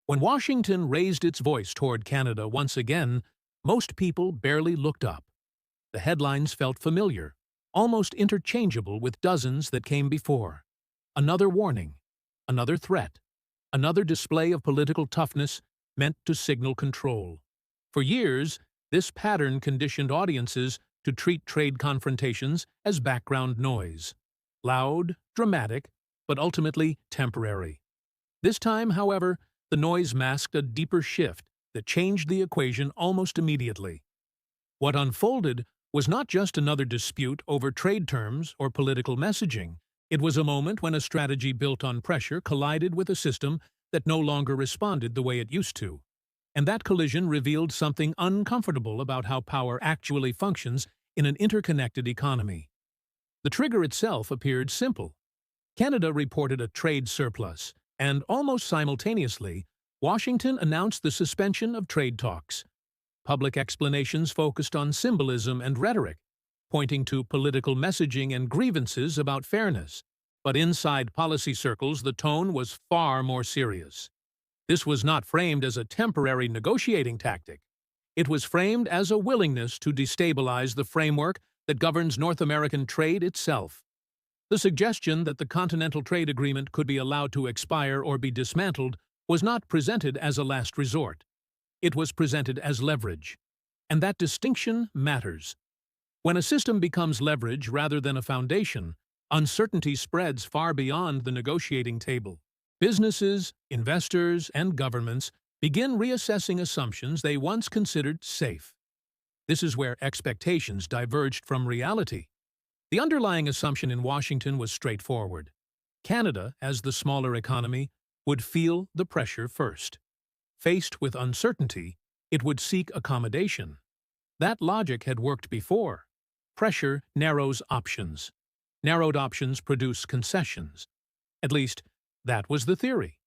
When Washington raised its voice toward Canada once again, most people barely looked up. The headlines felt familiar, almost interchangeable with dozens that came before. Another warning, another threat, another display of political toughness meant to signal control. For years, this pattern conditioned audiences to treat trade confrontations as background noise. Loud, dramatic, but ultimately temporary. This time, however, the noise masked a deeper shift that changed the equation almost immediately. What unfolded was not just another dispute over trade terms or political messaging. It was a moment when a strategy built on pressure collided with a system that no longer responded the way it used to. And that collision revealed something uncomfortable about how power actually functions in an interconnected economy. The trigger itself appeared simple. Canada reported a trade surplus, and almost simultaneously, Washington announced the suspension of trade talks. Public explanations focused on symbolism and rhetoric, pointing to political messaging and grievances about fairness. But inside policy circles, the tone was far more serious. This was not framed as a temporary negotiating tactic. It was framed as a willingness to destabilize the framework that governs North American trade itself. The suggestion that the Continental Trade Agreement could be allowed to expire or be dismantled was not presented as a last resort. It was presented as leverage. And that distinction matters. When a system becomes leverage rather than a foundation, uncertainty spreads far beyond the negotiating table. Businesses, investors, and governments begin reassessing assumptions they once considered safe. This is where expectations diverged from reality. The underlying assumption in Washington was straightforward. Canada, as the smaller economy, would feel the pressure first. Faced with uncertainty, it would seek accommodation. That logic had worked before. Pressure narrows options. Narrowed options produce concessions. At least, that was the theory.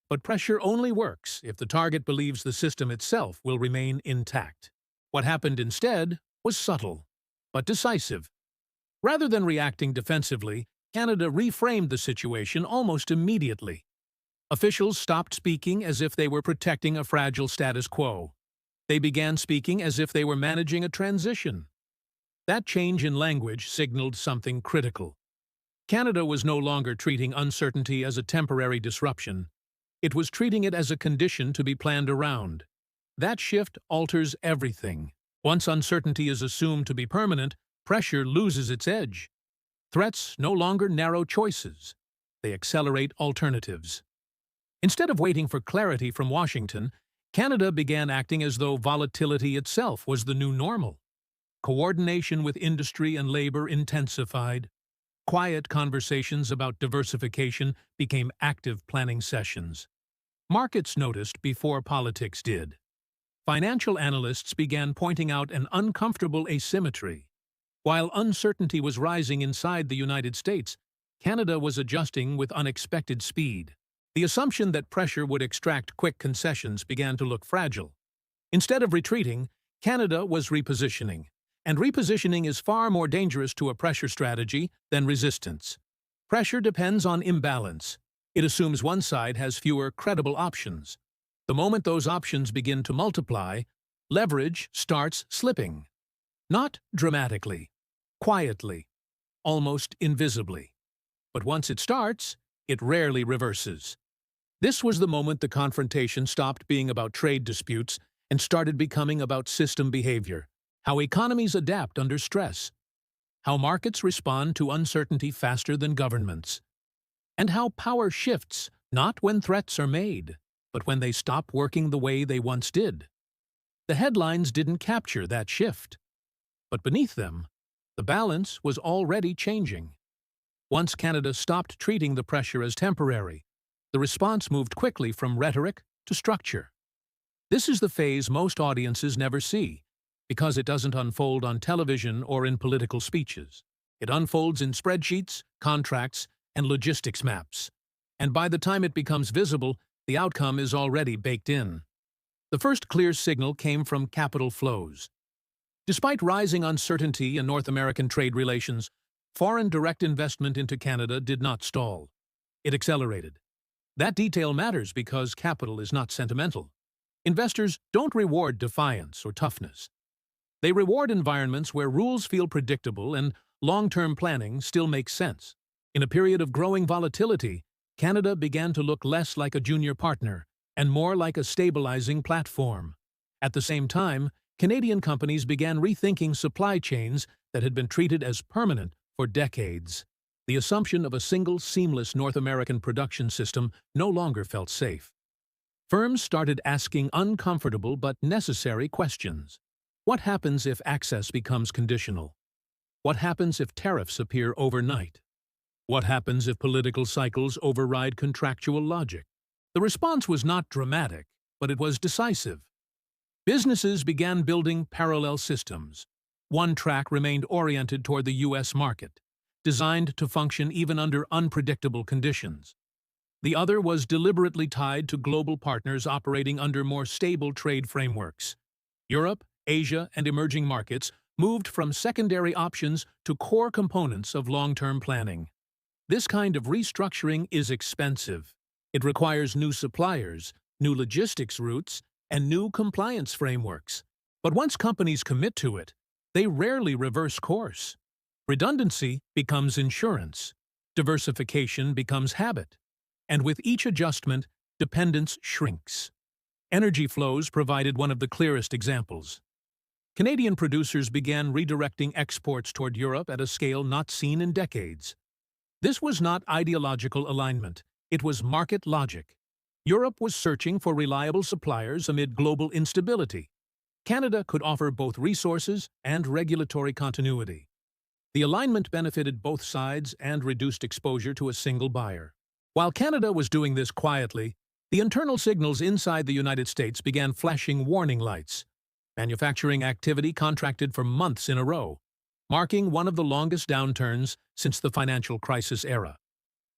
But pressure only works if the target believes the system itself will remain intact. What happened instead was subtle, but decisive. Rather than reacting defensively, Canada reframed the situation almost immediately. Officials stopped speaking as if they were protecting a fragile status quo. They began speaking as if they were managing a transition. That change in language signaled something critical. Canada was no longer treating uncertainty as a temporary disruption. It was treating it as a condition to be planned around. That shift alters everything. Once uncertainty is assumed to be permanent, pressure loses its edge. Threats no longer narrow choices. They accelerate alternatives. Instead of waiting for clarity from Washington, Canada began acting as though volatility itself was the new normal. Coordination with industry and labor intensified. Quiet conversations about diversification became active planning sessions. Markets noticed before politics did. Financial analysts began pointing out an uncomfortable asymmetry. While uncertainty was rising inside the United States, Canada was adjusting with unexpected speed. The assumption that pressure would extract quick concessions began to look fragile. Instead of retreating, Canada was repositioning. And repositioning is far more dangerous to a pressure strategy than resistance. Pressure depends on imbalance. It assumes one side has fewer credible options. The moment those options begin to multiply, leverage starts slipping. Not dramatically, quietly, almost invisibly. But once it starts, it rarely reverses. This was the moment the confrontation stopped being about trade disputes and started becoming about system behavior, how economies adapt under stress, how markets respond to uncertainty faster than governments, and how power shifts not when threats are made, but when they stop working the way they once did. The headlines didn't capture that shift. But beneath them, the balance was already changing. Once Canada stopped treating the pressure as temporary, the response moved quickly from rhetoric to structure. This is the phase most audiences never see, because it doesn't unfold on television or in political speeches. It unfolds in spreadsheets, contracts, and logistics maps. And by the time it becomes visible, the outcome is already baked in. The first clear signal came from capital flows. Despite rising uncertainty in North American trade relations, foreign direct investment into Canada did not stall. It accelerated. That detail matters because capital is not sentimental. Investors don't reward defiance or toughness. They reward environments where rules feel predictable and long-term planning still makes sense. In a period of growing volatility, Canada began to look less like a junior partner and more like a stabilizing platform. At the same time, Canadian companies began rethinking supply chains that had been treated as permanent for decades. The assumption of a single, seamless North American production system no longer felt safe. Firms started asking uncomfortable but necessary questions. What happens if access becomes conditional? What happens if tariffs appear overnight? What happens if political cycles override contractual logic? The response was not dramatic, but it was decisive. Businesses began building parallel systems. One track remained oriented toward the U.S. market, designed to function even under unpredictable conditions. The other was deliberately tied to global partners operating under more stable trade frameworks. Europe, Asia, and emerging markets moved from secondary options to core components of long-term planning. This kind of restructuring is expensive. It requires new suppliers, new logistics routes, and new compliance frameworks. But once companies commit to it, they rarely reverse course. Redundancy becomes insurance. Diversification becomes habit. And with each adjustment, dependence shrinks. Energy flows provided one of the clearest examples. Canadian producers began redirecting exports toward Europe at a scale not seen in decades. This was not ideological alignment, it was market logic. Europe was searching for reliable suppliers amid global instability. Canada could offer both resources and regulatory continuity. The alignment benefited both sides and reduced exposure to a single buyer. While Canada was doing this quietly, the internal signals inside the United States began flashing warning lights. Manufacturing activity contracted for months in a row, marking one of the longest downturns since the financial crisis era.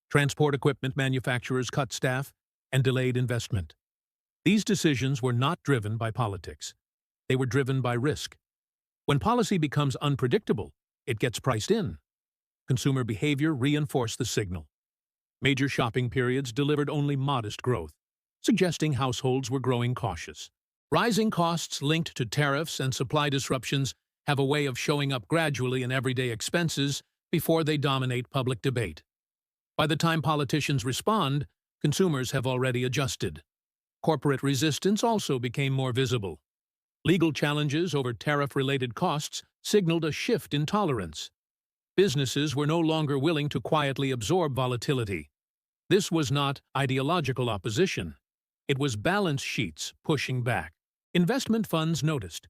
Transport equipment manufacturers cut staff and delayed investment. These decisions were not driven by politics. They were driven by risk. When policy becomes unpredictable, it gets priced in. Consumer behavior reinforced the signal. Major shopping periods delivered only modest growth, suggesting households were growing cautious. Rising costs linked to tariffs and supply disruptions have a way of showing up gradually in everyday expenses before they dominate public debate. By the time politicians respond, consumers have already adjusted. Corporate resistance also became more visible. Legal challenges over tariff-related costs signaled a shift in tolerance. Businesses were no longer willing to quietly absorb volatility. This was not ideological opposition. It was balance sheets pushing back. Investment funds noticed.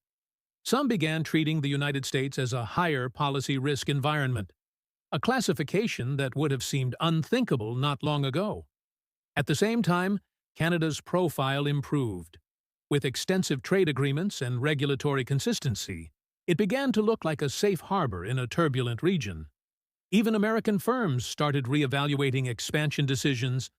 Some began treating the United States as a higher policy risk environment, a classification that would have seemed unthinkable not long ago. At the same time, Canada's profile improved. With extensive trade agreements and regulatory consistency, it began to look like a safe harbor in a turbulent region. Even American firms started reevaluating expansion decisions.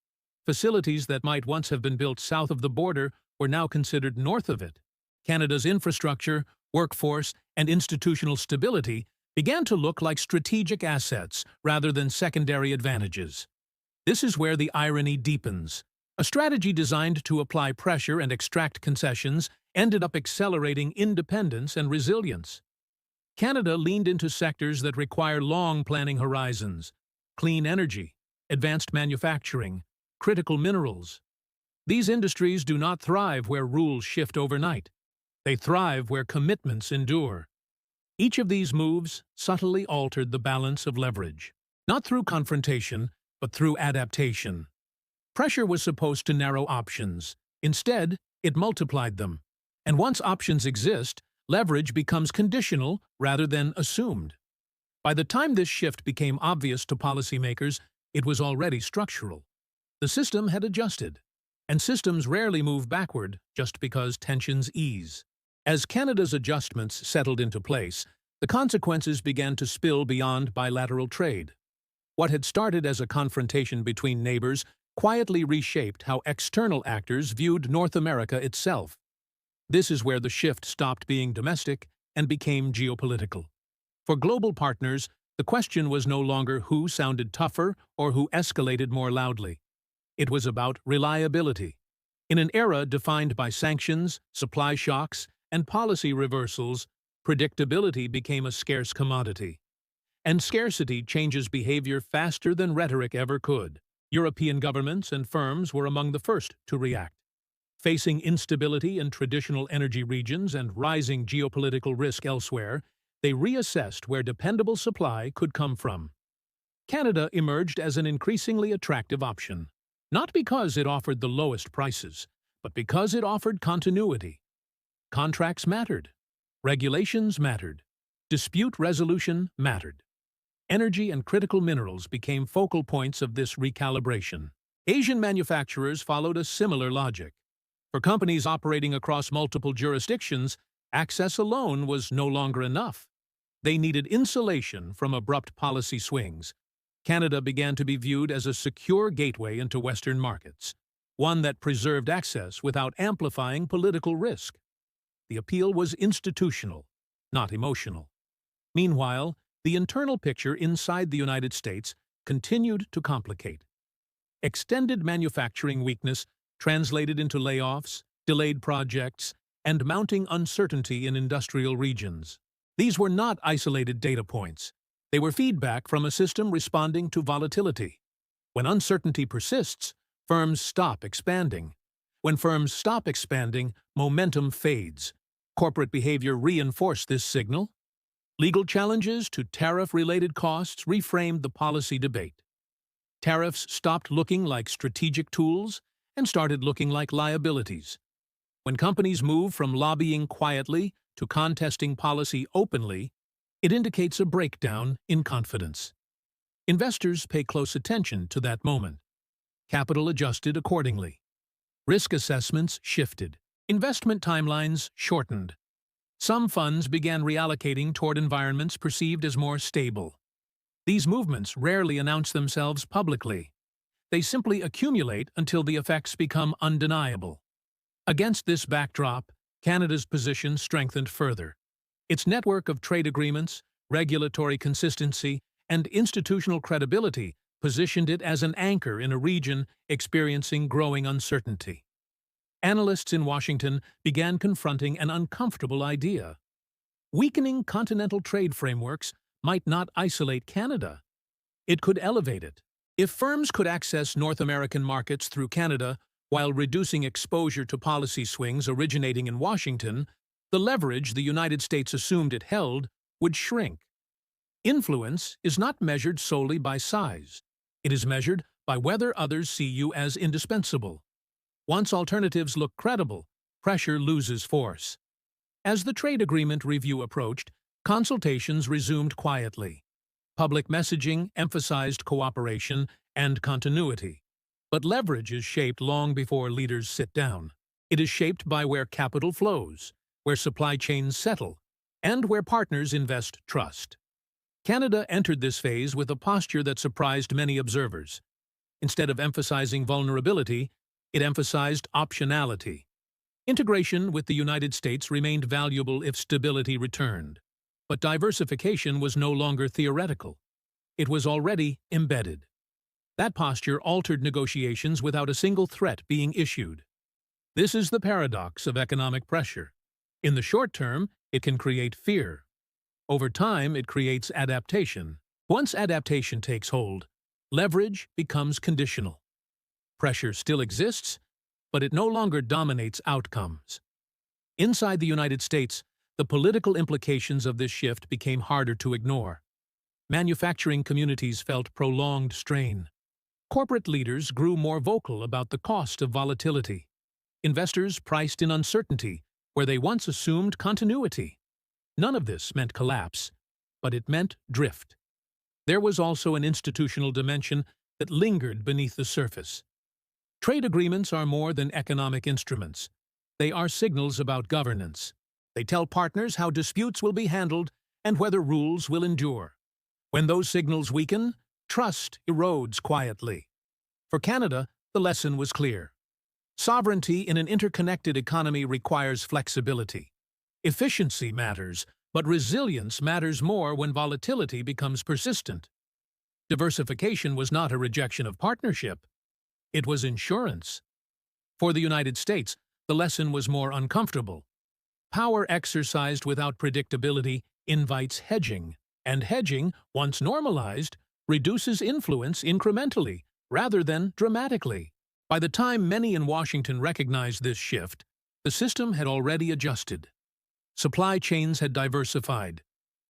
Facilities that might once have been built south of the border were now considered north of it. Canada's infrastructure, workforce, and institutional stability began to look like strategic assets rather than secondary advantages. This is where the irony deepens. A strategy designed to apply pressure and extract concessions ended up accelerating independence and resilience. Canada leaned into sectors that require long planning horizons: clean energy, advanced manufacturing, critical minerals. These industries do not thrive where rules shift overnight. They thrive where commitments endure. Each of these moves subtly altered the balance of leverage, not through confrontation, but through adaptation. Pressure was supposed to narrow options. Instead, it multiplied them. And once options exist, leverage becomes conditional rather than assumed. By the time this shift became obvious to policymakers, it was already structural. The system had adjusted, and systems rarely move backward just because tensions ease. As Canada's adjustments settled into place, the consequences began to spill beyond bilateral trade. What had started as a confrontation between neighbors quietly reshaped how external actors viewed North America itself. This is where the shift stopped being domestic and became geopolitical. For global partners, the question was no longer who sounded tougher or who escalated more loudly. It was about reliability. In an era defined by sanctions, supply shocks, and policy reversals, predictability became a scarce commodity. And scarcity changes behavior faster than rhetoric ever could. European governments and firms were among the first to react. Facing instability in traditional energy regions and rising geopolitical risk elsewhere, they reassessed where dependable supply could come from. Canada emerged as an increasingly attractive option, not because it offered the lowest prices, but because it offered continuity. Contracts mattered. Regulations mattered. Dispute resolution mattered. Energy and critical minerals became focal points of this recalibration. Asian manufacturers followed a similar logic. For companies operating across multiple jurisdictions, access alone was no longer enough. They needed insulation from abrupt policy swings. Canada began to be viewed as a secure gateway into Western markets, one that preserved access without amplifying political risk. The appeal was institutional, not emotional. Meanwhile, the internal picture inside the United States continued to complicate. Extended manufacturing weakness translated into layoffs, delayed projects, and mounting uncertainty in industrial regions. These were not isolated data points. They were feedback from a system responding to volatility. When uncertainty persists, firms stop expanding. When firms stop expanding, momentum fades. Corporate behavior reinforced this signal. Legal challenges to tariff-related costs reframed the policy debate. Tariffs stopped looking like strategic tools and started looking like liabilities. When companies move from lobbying quietly to contesting policy openly, it indicates a breakdown in confidence. Investors pay close attention to that moment. Capital adjusted accordingly. Risk assessments shifted. Investment timelines shortened. Some funds began reallocating toward environments perceived as more stable. These movements rarely announce themselves publicly. They simply accumulate until the effects become undeniable. Against this backdrop, Canada's position strengthened further. Its network of trade agreements, regulatory consistency, and institutional credibility positioned it as an anchor in a region experiencing growing uncertainty. Analysts in Washington began confronting an uncomfortable idea. Weakening continental trade frameworks might not isolate Canada. It could elevate it. If firms could access North American markets through Canada while reducing exposure to policy swings originating in Washington, the leverage the United States assumed it held would shrink. Influence is not measured solely by size. It is measured by whether others see you as indispensable. Once alternatives look credible, pressure loses force. As the trade agreement review approached, consultations resumed quietly. Public messaging emphasized cooperation and continuity. But leverage is shaped long before leaders sit down. It is shaped by where capital flows, where supply chains settle, and where partners invest trust. Canada entered this phase with a posture that surprised many observers. Instead of emphasizing vulnerability, it emphasized optionality. Integration with the United States remained valuable if stability returned. But diversification was no longer theoretical. It was already embedded. That posture altered negotiations without a single threat being issued. This is the paradox of economic pressure. In the short term, it can create fear. Over time, it creates adaptation. Once adaptation takes hold, leverage becomes conditional. Pressure still exists, but it no longer dominates outcomes. Inside the United States, the political implications of this shift became harder to ignore. Manufacturing communities felt prolonged strain. Corporate leaders grew more vocal about the cost of volatility. Investors priced in uncertainty where they once assumed continuity. None of this meant collapse, but it meant drift. There was also an institutional dimension that lingered beneath the surface. Trade agreements are more than economic instruments. They are signals about governance. They tell partners how disputes will be handled and whether rules will endure. When those signals weaken, trust erodes quietly. For Canada, the lesson was clear. Sovereignty in an interconnected economy requires flexibility. Efficiency matters, but resilience matters more when volatility becomes persistent. Diversification was not a rejection of partnership. It was insurance. For the United States, the lesson was more uncomfortable. Power exercised without predictability invites hedging, and hedging, once normalized, reduces influence incrementally rather than dramatically. By the time many in Washington recognized this shift, the system had already adjusted. Supply chains had diversified.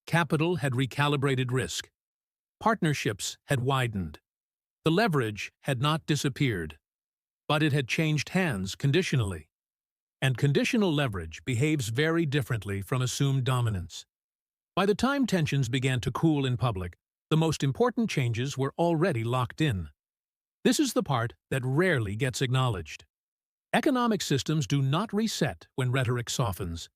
Capital had recalibrated risk. Partnerships had widened. The leverage had not disappeared, but it had changed hands conditionally. And conditional leverage behaves very differently from assumed dominance. By the time tensions began to cool in public, the most important changes were already locked in. This is the part that rarely gets acknowledged. Economic systems do not reset when rhetoric softens.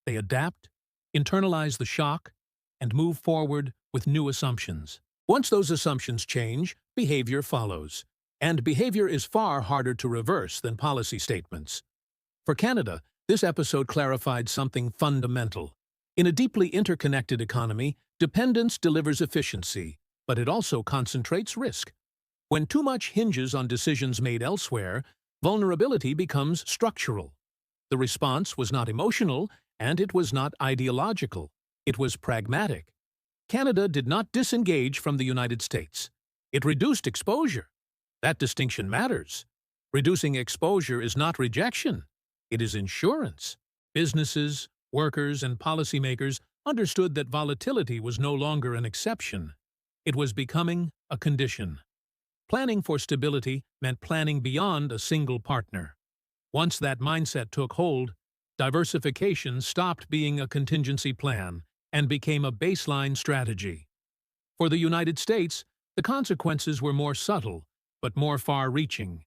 They adapt, internalize the shock, and move forward with new assumptions. Once those assumptions change, behavior follows. And behavior is far harder to reverse than policy statements. For Canada, this episode clarified something fundamental. In a deeply interconnected economy, dependence delivers efficiency, but it also concentrates risk. When too much hinges on decisions made elsewhere, vulnerability becomes structural. The response was not emotional, and it was not ideological. It was pragmatic. Canada did not disengage from the United States. It reduced exposure. That distinction matters. Reducing exposure is not rejection. It is insurance. Businesses, workers, and policymakers understood that volatility was no longer an exception. It was becoming a condition. Planning for stability meant planning beyond a single partner. Once that mindset took hold, diversification stopped being a contingency plan and became a baseline strategy. For the United States, the consequences were more subtle, but more far-reaching.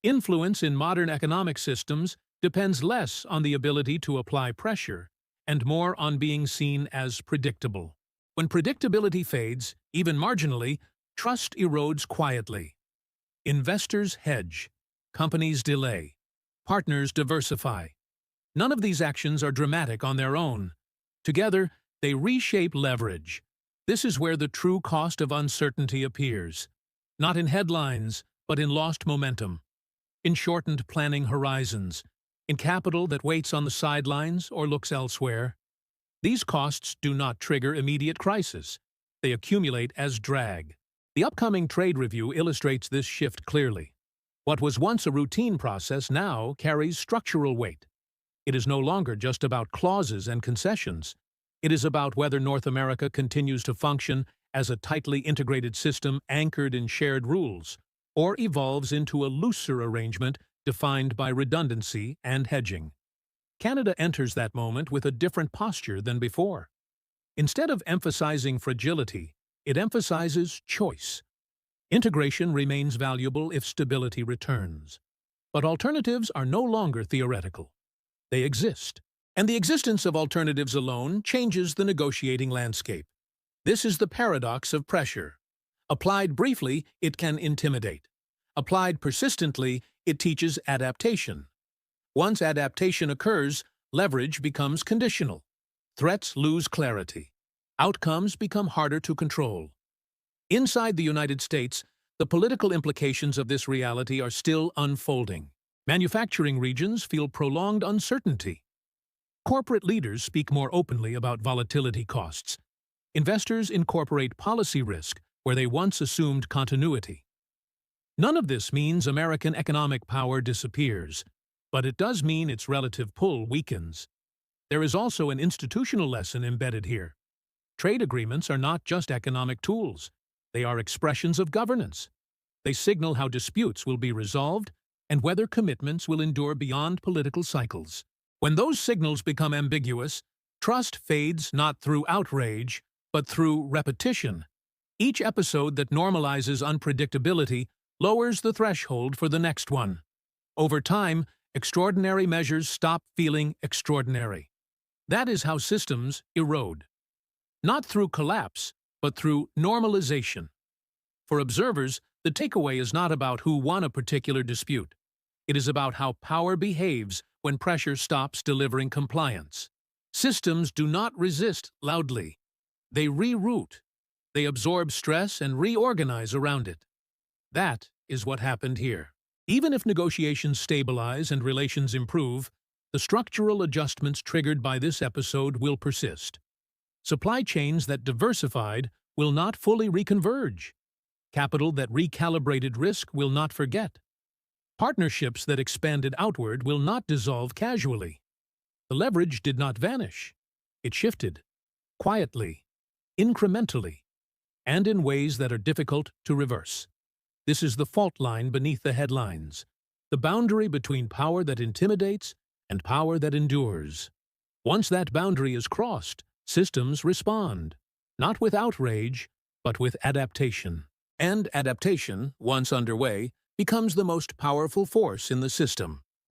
Influence in modern economic systems depends less on the ability to apply pressure and more on being seen as predictable. When predictability fades, even marginally, trust erodes quietly. Investors hedge, companies delay, partners diversify. None of these actions are dramatic on their own. Together, they reshape leverage. This is where the true cost of uncertainty appears. Not in headlines, but in lost momentum, in shortened planning horizons, in capital that waits on the sidelines or looks elsewhere. These costs do not trigger immediate crisis. They accumulate as drag. The upcoming trade review illustrates this shift clearly. What was once a routine process now carries structural weight. It is no longer just about clauses and concessions. It is about whether North America continues to function as a tightly integrated system anchored in shared rules, or evolves into a looser arrangement defined by redundancy and hedging. Canada enters that moment with a different posture than before. Instead of emphasizing fragility, it emphasizes choice. Integration remains valuable if stability returns. But alternatives are no longer theoretical. They exist. And the existence of alternatives alone changes the negotiating landscape. This is the paradox of pressure. Applied briefly, it can intimidate. Applied persistently, it teaches adaptation. Once adaptation occurs, leverage becomes conditional. Threats lose clarity. Outcomes become harder to control. Inside the United States, the political implications of this reality are still unfolding. Manufacturing regions feel prolonged uncertainty. Corporate leaders speak more openly about volatility costs. Investors incorporate policy risk where they once assumed continuity. None of this means American economic power disappears, but it does mean its relative pull weakens. There is also an institutional lesson embedded here. Trade agreements are not just economic tools. They are expressions of governance. They signal how disputes will be resolved and whether commitments will endure beyond political cycles. When those signals become ambiguous, trust fades not through outrage, but through repetition. Each episode that normalizes unpredictability lowers the threshold for the next one. Over time, extraordinary measures stop feeling extraordinary. That is how systems erode. Not through collapse, but through normalization. For observers, the takeaway is not about who won a particular dispute. It is about how power behaves when pressure stops delivering compliance. Systems do not resist loudly. They reroute. They absorb stress and reorganize around it. That is what happened here. Even if negotiations stabilize and relations improve, the structural adjustments triggered by this episode will persist. Supply chains that diversified will not fully reconverge. Capital that recalibrated risk will not forget. Partnerships that expanded outward will not dissolve casually. The leverage did not vanish. It shifted, quietly, incrementally, and in ways that are difficult to reverse. This is the fault line beneath the headlines, the boundary between power that intimidates and power that endures. Once that boundary is crossed, systems respond, not with outrage, but with adaptation. And adaptation, once underway, becomes the most powerful force in the system.